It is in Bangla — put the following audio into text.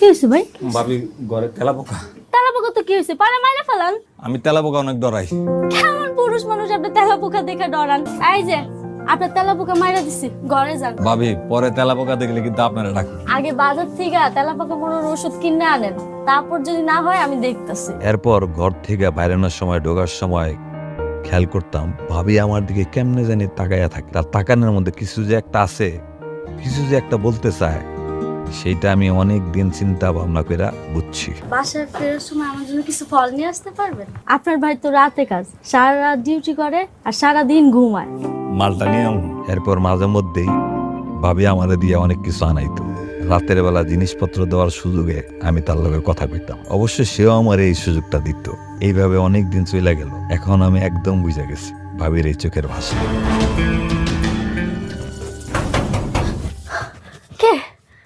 কি হয়েছে ভাই? ভাবি ঘরে তেলাপোকা। তেলাপোকা তো কি হয়েছে? পারে মাইরে ফেলান। আমি তেলাপোকা অনেক ডরাই। কেমন পুরুষ মানুষ আপনি তেলাপোকা দেখে ডরান? এই যে আপনার তেলাপোকা মাইরা দিছি, ঘরে যান। ভাবি পরে তেলাপোকা দেখলে কিন্তু আপনারা ডাকবেন। আগে বাজার থেকে তেলাপোকা মরার ওষুধ কিনে আনেন, তারপর যদি না হয় আমি দেখতাছি। এরপর ঘর থেকে বাইরানোর সময় ঢোকার সময় খেয়াল করতাম ভাবি আমার দিকে কেমনে জানি তাকাইয়া থাকে। তার তাকানোর মধ্যে কিছু যে একটা আছে, কিছু যে একটা বলতে চায়, সেইটা আমি অনেক দিন চিন্তা ভাবনা করে বুঝছি। বাসায় ফেরার সময় আমার জন্য কিছু ফল নিয়ে আসতে পারবেন? আপনার ভাই তো রাতে কাজ, সারা রাত ডিউটি করে আর সারা দিন ঘুমায়। মালটা নিয়ে আমি এরপর মাঝে মধ্যেই ভাবি আমাদের দিয়ে অনেক কিছু আনাইতো। রাতের বেলা জিনিসপত্র দেওয়ার সুযোগে আমি তার লগে কথা কইতাম। অবশ্য সেও আমার এই সুযোগটা দিত। এইভাবে অনেক দিন চলে গেল। এখন আমি একদম বুঝে গেছি ভাবির এই চোখের ভাষা।